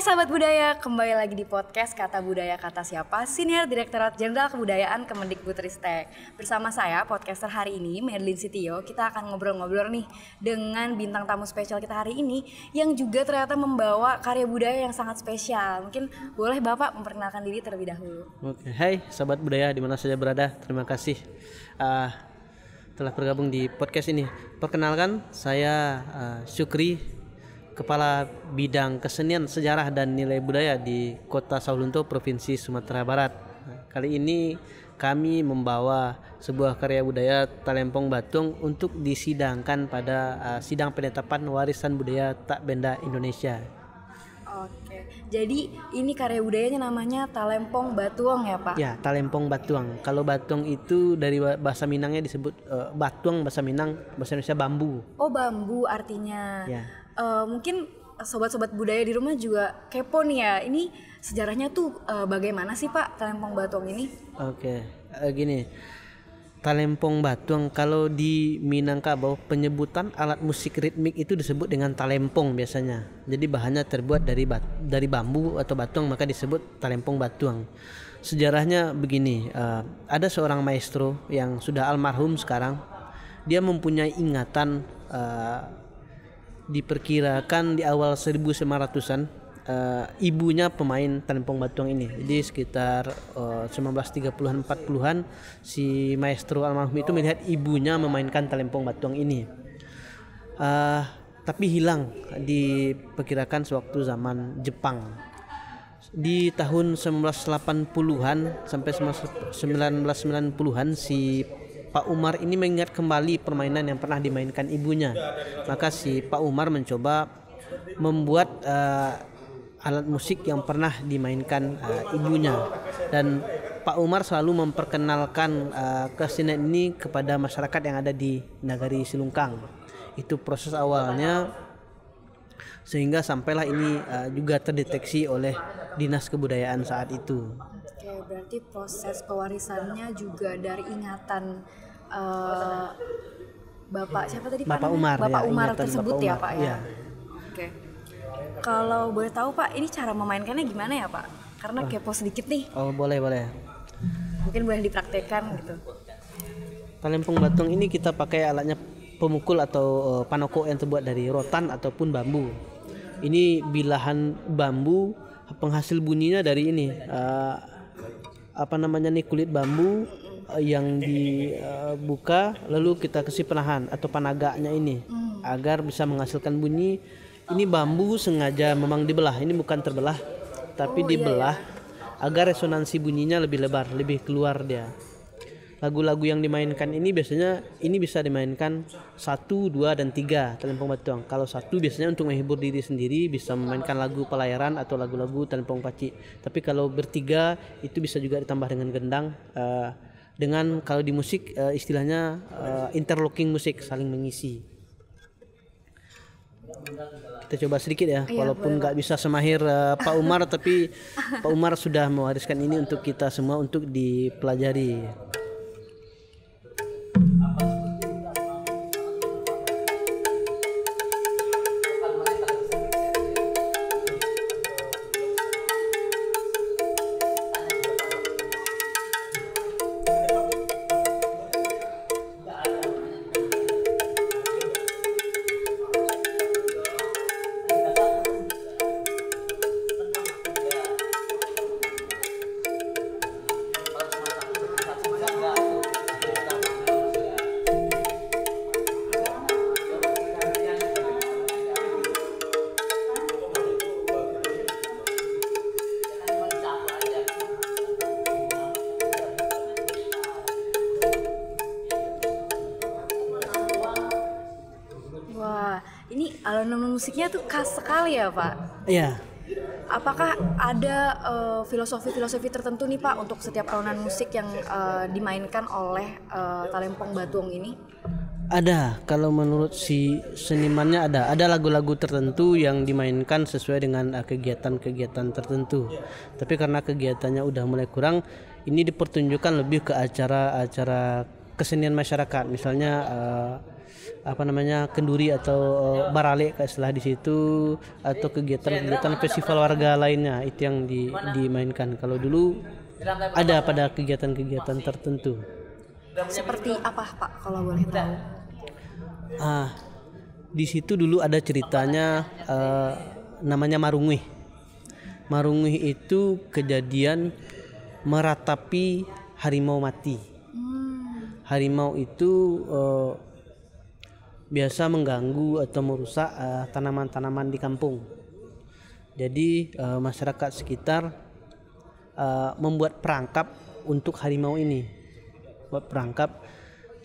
sahabat budaya, kembali lagi di podcast Kata Budaya Kata Siapa, Senior Direktorat Jenderal Kebudayaan Kemendikbudristek. Bersama saya, podcaster hari ini, Merlin Sitio, kita akan ngobrol-ngobrol nih dengan bintang tamu spesial kita hari ini yang juga ternyata membawa karya budaya yang sangat spesial. Mungkin boleh Bapak memperkenalkan diri terlebih dahulu. Oke, hai sahabat budaya di mana saja berada, terima kasih telah bergabung di podcast ini. Perkenalkan, saya Syukri, Kepala Bidang Kesenian, Sejarah dan Nilai Budaya di Kota Saulunto, Provinsi Sumatera Barat. Kali ini kami membawa sebuah karya budaya Talempong Batung untuk disidangkan pada sidang penetapan warisan budaya tak benda Indonesia. Oke, jadi ini karya budayanya namanya Talempong Batuang ya Pak? Ya, Talempong Batuang. Kalau Batuang itu dari bahasa Minangnya disebut Batuang, bahasa Minang, bahasa Indonesia bambu. Oh, bambu artinya. Ya. Mungkin sobat-sobat budaya di rumah juga kepo nih ya. Ini sejarahnya tuh bagaimana sih Pak Talempong Batuang ini? Oke, gini. Talempong Batuang kalau di Minangkabau penyebutan alat musik ritmik itu disebut dengan talempong biasanya. Jadi bahannya terbuat dari bambu atau batuang, maka disebut Talempong Batuang. Sejarahnya begini, ada seorang maestro yang sudah almarhum sekarang. Dia mempunyai ingatan, diperkirakan di awal 1900-an, ibunya pemain Talempong Batuang ini. Jadi sekitar 1930-an 40-an si maestro almarhum itu melihat ibunya memainkan Talempong Batuang ini. Tapi hilang diperkirakan sewaktu zaman Jepang. Di tahun 1980-an sampai 1990-an si Pak Umar ini mengingat kembali permainan yang pernah dimainkan ibunya. Maka si Pak Umar mencoba membuat alat musik yang pernah dimainkan ibunya. Dan Pak Umar selalu memperkenalkan kesenian ini kepada masyarakat yang ada di Nagari Silungkang. Itu proses awalnya, sehingga sampailah ini juga terdeteksi oleh Dinas Kebudayaan saat itu. Oke, berarti proses pewarisannya juga dari ingatan Bapak siapa tadi Pak? Bapak Umar. Bapak ya, Umar ingatan tersebut Bapak ya Umar. Pak ya. Ya. Oke. Kalau boleh tahu Pak, ini cara memainkannya gimana ya Pak? Karena kepo sedikit nih. Oh, boleh. Mungkin boleh dipraktekkan gitu. Talempong Batuang ini kita pakai alatnya pemukul atau panoko yang terbuat dari rotan ataupun bambu. Ini bilahan bambu, penghasil bunyinya dari ini kulit bambu yang dibuka, lalu kita kasih penahan atau panaganya ini agar bisa menghasilkan bunyi. Ini bambu sengaja memang dibelah, ini bukan terbelah tapi dibelah agar resonansi bunyinya lebih lebar, lebih keluar dia. Lagu-lagu yang dimainkan ini biasanya ini bisa dimainkan 1, 2, dan 3 Talempong Batuang. Kalau 1 biasanya untuk menghibur diri sendiri, bisa memainkan lagu pelayaran atau lagu-lagu Talempong Paci. Tapi kalau bertiga itu bisa juga ditambah dengan gendang, dengan kalau di musik istilahnya interlocking musik, saling mengisi. Kita coba sedikit ya, walaupun nggak bisa semahir Pak Umar, tapi Pak Umar sudah mewariskan ini untuk kita semua untuk dipelajari. Ini alunan musiknya tuh khas sekali ya Pak? Iya. Apakah ada filosofi tertentu nih Pak untuk setiap alunan musik yang dimainkan oleh Talempong Batuang ini? Ada, kalau menurut si senimannya ada lagu-lagu tertentu yang dimainkan sesuai dengan kegiatan-kegiatan tertentu. Tapi karena kegiatannya udah mulai kurang, ini dipertunjukkan lebih ke acara-acara kesenian masyarakat, misalnya kenduri atau barale kayak istilah di situ, atau kegiatan-kegiatan festival warga lainnya itu yang dimainkan. Kalau dulu ada pada kegiatan-kegiatan tertentu. Seperti apa Pak kalau boleh tahu? Di situ dulu ada ceritanya, namanya Marungwih. Marungwih itu kejadian meratapi harimau mati. Harimau itu biasa mengganggu atau merusak tanaman-tanaman di kampung. Jadi masyarakat sekitar membuat perangkap untuk harimau ini. Buat perangkap.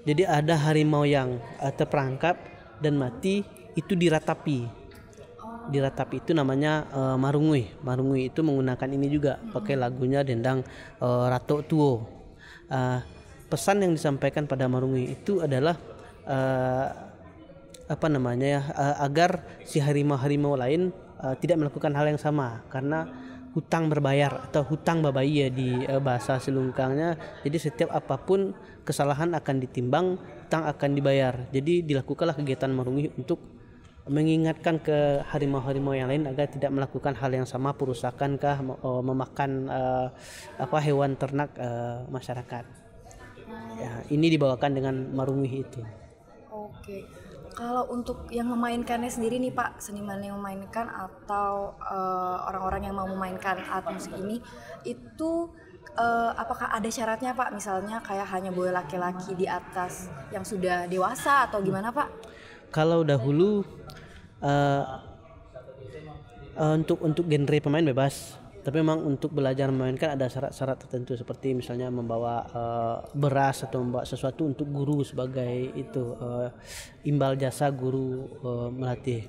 Jadi ada harimau yang terperangkap dan mati, itu diratapi. Diratapi itu namanya Marungwih. Marungwih itu menggunakan ini juga, pakai lagunya dendang Ratok Tuo. Pesan yang disampaikan pada Marungwih itu adalah agar si harimau-harimau lain tidak melakukan hal yang sama, karena hutang berbayar atau hutang babai ya di bahasa Silungkangnya. Jadi setiap apapun kesalahan akan ditimbang, hutang akan dibayar. Jadi dilakukanlah kegiatan Marungwih untuk mengingatkan ke harimau-harimau yang lain agar tidak melakukan hal yang sama, perusakan kah, memakan hewan ternak masyarakat. Ya, ini dibawakan dengan Marungwih itu. Oke. Kalau untuk yang memainkannya sendiri nih Pak, seniman yang memainkan atau orang-orang yang mau memainkan alat musik ini, itu apakah ada syaratnya Pak? Misalnya kayak hanya boleh laki-laki di atas yang sudah dewasa atau gimana Pak? Kalau dahulu untuk genre pemain bebas, tapi memang untuk belajar memainkan ada syarat-syarat tertentu, seperti misalnya membawa beras atau membawa sesuatu untuk guru sebagai itu imbal jasa guru melatih.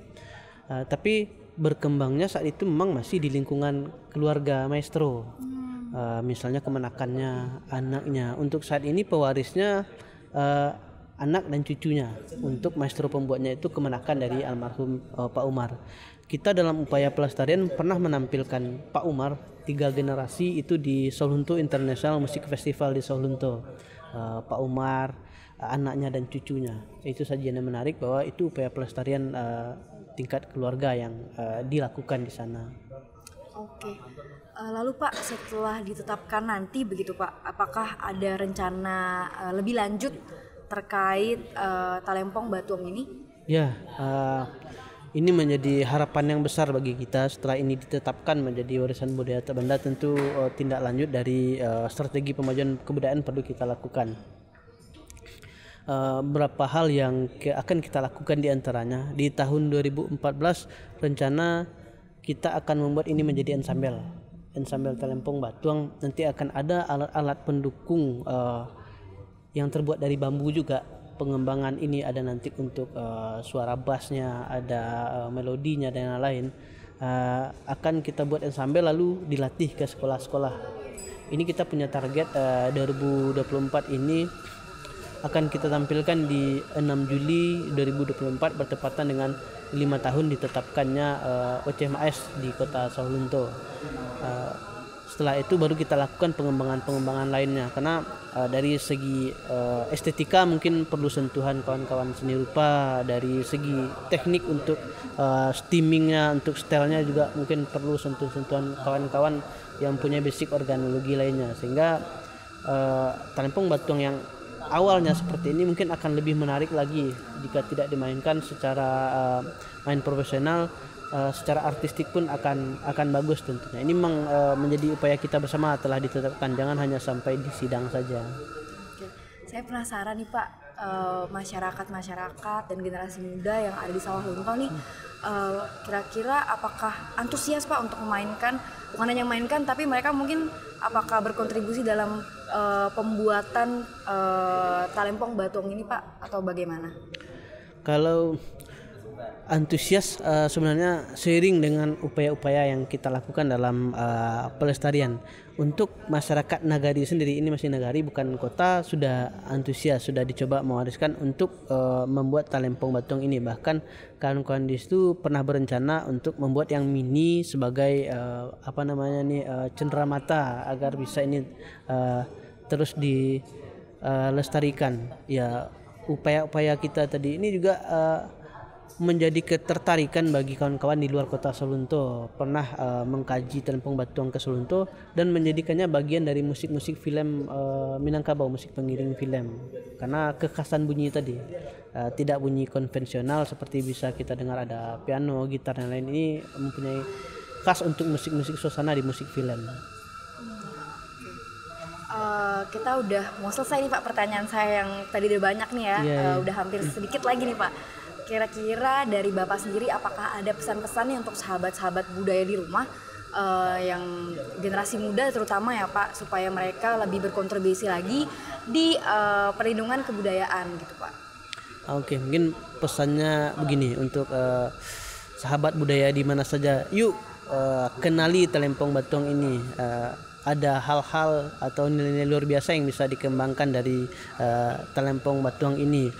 Tapi berkembangnya saat itu memang masih di lingkungan keluarga maestro. Misalnya kemenakannya anaknya. Untuk saat ini pewarisnya anak dan cucunya. Untuk maestro pembuatnya itu kemenakan dari almarhum Pak Umar. Kita dalam upaya pelestarian pernah menampilkan Pak Umar 3 generasi itu di Solunto International Music Festival di Solunto. Pak Umar, anaknya dan cucunya. Itu sajian yang menarik, bahwa itu upaya pelestarian tingkat keluarga yang dilakukan di sana. Oke. Lalu Pak, setelah ditetapkan nanti begitu Pak, apakah ada rencana lebih lanjut terkait Talempong Batuang ini? Ya, ini menjadi harapan yang besar bagi kita. Setelah ini ditetapkan menjadi warisan budaya tak benda, tentu tindak lanjut dari strategi pemajuan kebudayaan perlu kita lakukan. Beberapa hal yang akan kita lakukan, di antaranya di tahun 2014 rencana kita akan membuat ini menjadi ensemble Talempong Batuang. Nanti akan ada alat-alat pendukung yang terbuat dari bambu juga. Pengembangan ini ada nanti untuk suara bassnya, ada melodinya dan lain-lain. Akan kita buat ensemble lalu dilatih ke sekolah-sekolah. Ini kita punya target 2024 ini akan kita tampilkan di 6 Juli 2024 bertepatan dengan 5 tahun ditetapkannya OCMAS di kota Solunto. Setelah itu baru kita lakukan pengembangan lainnya, karena dari segi estetika mungkin perlu sentuhan kawan-kawan seni rupa, dari segi teknik untuk steamingnya, untuk stylenya juga mungkin perlu sentuhan kawan-kawan yang punya basic organologi lainnya, sehingga Talempong Batuang yang awalnya seperti ini mungkin akan lebih menarik lagi jika tidak dimainkan secara main profesional. Secara artistik pun akan bagus tentunya. Ini memang menjadi upaya kita bersama telah ditetapkan, jangan hanya sampai di sidang saja. Oke. Saya penasaran nih Pak, masyarakat dan generasi muda yang ada di Sawah Lunto nih, kira-kira apakah antusias Pak untuk memainkan, bukan hanya memainkan tapi mereka mungkin apakah berkontribusi dalam pembuatan Talempong Batuang ini Pak, atau bagaimana? Kalau antusias sebenarnya seiring dengan upaya-upaya yang kita lakukan dalam pelestarian. Untuk masyarakat Nagari sendiri, ini masih Nagari bukan kota, sudah antusias, sudah dicoba mewariskan untuk membuat Talempong Batuang ini. Bahkan kawan-kawan di situ pernah berencana untuk membuat yang mini sebagai cenderamata agar bisa ini terus lestarikan. Ya, upaya-upaya kita tadi ini juga menjadi ketertarikan bagi kawan-kawan di luar kota Solunto. Pernah mengkaji Telempong Batuang ke Solunto dan menjadikannya bagian dari musik-musik film Minangkabau, musik pengiring film. Karena kekhasan bunyi tadi, tidak bunyi konvensional seperti bisa kita dengar ada piano, gitar dan lain. Ini mempunyai khas untuk musik-musik suasana di musik film. Kita udah mau selesai nih Pak, pertanyaan saya yang tadi udah banyak nih ya. Udah hampir sedikit lagi nih Pak. Kira-kira dari Bapak sendiri apakah ada pesan-pesan nih untuk sahabat-sahabat budaya di rumah yang generasi muda terutama ya Pak, supaya mereka lebih berkontribusi lagi di perlindungan kebudayaan gitu Pak? Oke, mungkin pesannya begini untuk sahabat budaya di mana saja. Yuk kenali Telempong Batuang ini. Ada hal-hal atau nilai-nilai luar biasa yang bisa dikembangkan dari Telempong Batuang ini.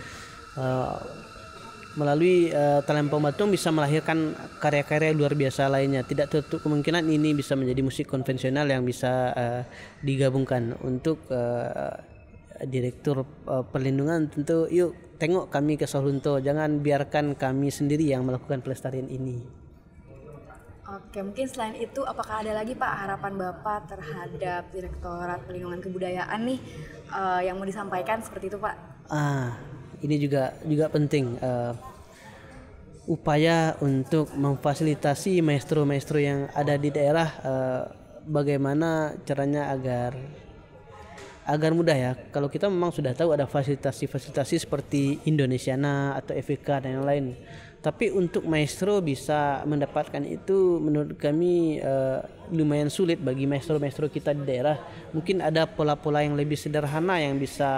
Melalui Telempong Batuang bisa melahirkan karya-karya luar biasa lainnya. Tidak tertutup kemungkinan ini bisa menjadi musik konvensional yang bisa digabungkan. Untuk Direktur Perlindungan tentu yuk tengok kami ke Solunto, jangan biarkan kami sendiri yang melakukan pelestarian ini. Oke, mungkin selain itu apakah ada lagi Pak harapan Bapak terhadap Direktorat Perlindungan Kebudayaan nih yang mau disampaikan seperti itu Pak? Ini juga penting, upaya untuk memfasilitasi maestro-maestro yang ada di daerah, bagaimana caranya agar mudah ya. Kalau kita memang sudah tahu ada fasilitasi seperti Indonesiana atau FVK dan yang lain, tapi untuk maestro bisa mendapatkan itu menurut kami lumayan sulit bagi maestro-maestro kita di daerah. Mungkin ada pola-pola yang lebih sederhana yang bisa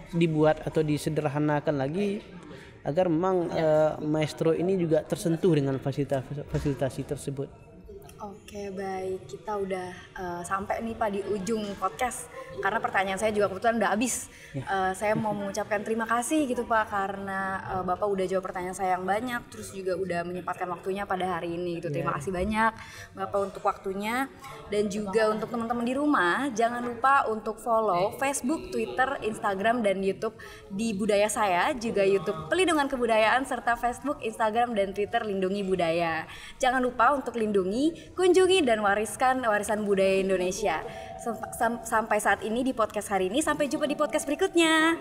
dibuat atau disederhanakan lagi agar memang maestro ini juga tersentuh dengan fasilitasi tersebut. Oke, baik, kita udah sampai nih Pak di ujung podcast karena pertanyaan saya juga kebetulan udah habis. Saya mau mengucapkan terima kasih gitu Pak karena Bapak udah jawab pertanyaan saya yang banyak, terus juga udah menyempatkan waktunya pada hari ini gitu. Terima kasih banyak Bapak untuk waktunya, dan juga untuk teman-teman di rumah jangan lupa untuk follow Facebook, Twitter, Instagram dan YouTube di Budaya Saya, juga YouTube Pelindungan Kebudayaan serta Facebook, Instagram dan Twitter Lindungi Budaya. Jangan lupa untuk lindungi, kunjungi dan wariskan warisan budaya Indonesia. Sampai saat ini di podcast hari ini, sampai jumpa di podcast berikutnya.